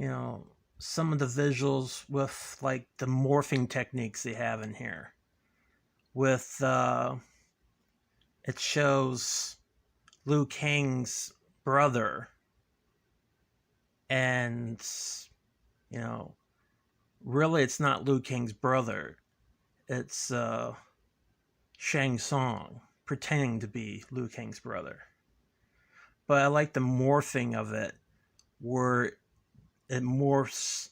you know, some of the visuals with like the morphing techniques they have in here. With it shows Liu Kang's brother, and you know, really it's not Liu Kang's brother. It's Shang Tsung pretending to be Liu Kang's brother. But I like the morphing of it, where it morphs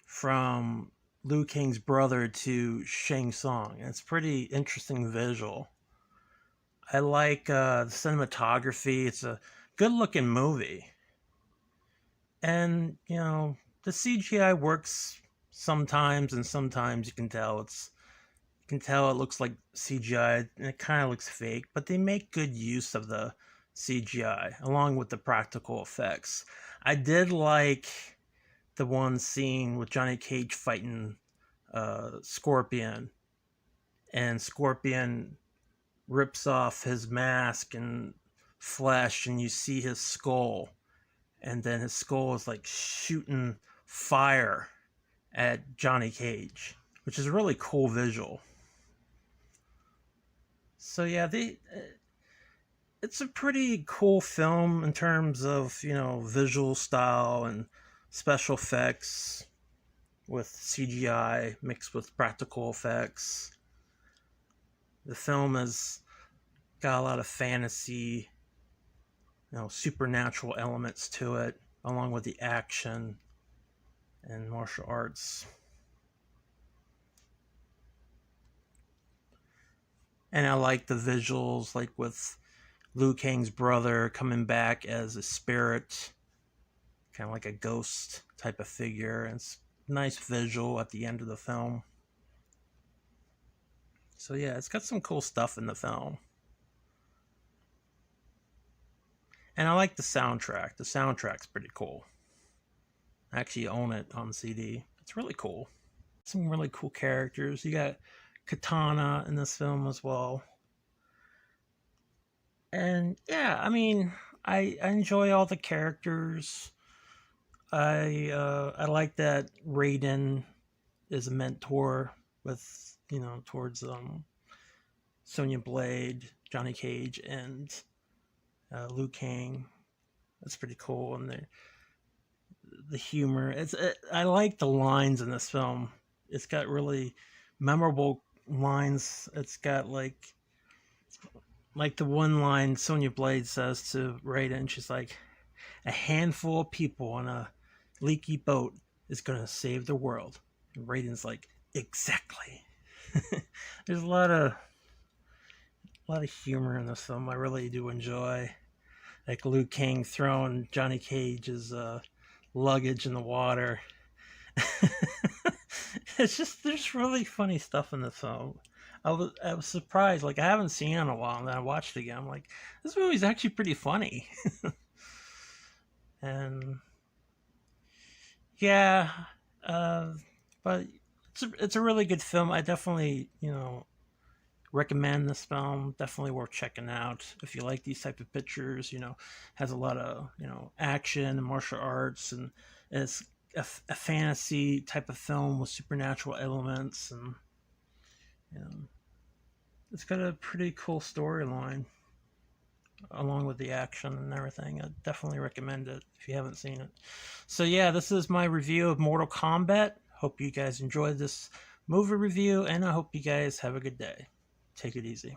from Liu Kang's brother to Shang Tsung. It's pretty interesting visual. I like the cinematography. It's a good looking movie. And, you know, the CGI works sometimes, and sometimes you can tell it looks like CGI, and it kind of looks fake, but they make good use of the CGI along with the practical effects. I did like the one scene with Johnny Cage fighting Scorpion, and Scorpion rips off his mask and flesh, and you see his skull, and then his skull is like shooting fire at Johnny Cage, which is a really cool visual. So yeah, it's a pretty cool film in terms of, you know, visual style and special effects with CGI mixed with practical effects. The film has got a lot of fantasy, you know, supernatural elements to it, along with the action and martial arts. And I like the visuals, like with Liu Kang's brother coming back as a spirit, kind of like a ghost type of figure. And it's a nice visual at the end of the film. So yeah, it's got some cool stuff in the film. And I like the soundtrack. The soundtrack's pretty cool. I actually own it on CD. It's really cool. Some really cool characters. You got Katana in this film as well. And yeah, I mean, I enjoy all the characters. I like that Raiden is a mentor with, you know, towards Sonya Blade, Johnny Cage, and Liu Kang. That's pretty cool, and the humor. I like the lines in this film. It's got really memorable lines. It's got like the one line Sonya Blade says to Raiden. She's like, "A handful of people on a leaky boat is gonna save the world." And Raiden's like, "Exactly." There's a lot of humor in this film. I really do enjoy, like Liu Kang throwing Johnny Cage's luggage in the water. There's really funny stuff in the film. I was surprised. Like, I haven't seen it in a while, and then I watched it again. I'm like, this movie's actually pretty funny. And yeah, but it's a really good film. I definitely, you know, recommend this film. Definitely worth checking out if you like these type of pictures. You know, has a lot of, you know, action and martial arts, and it's a fantasy type of film with supernatural elements, and you know, it's got a pretty cool storyline along with the action and everything. I definitely recommend it if you haven't seen it. So yeah, this is my review of Mortal Kombat. Hope you guys enjoyed this movie review, and I hope you guys have a good day. Take it easy.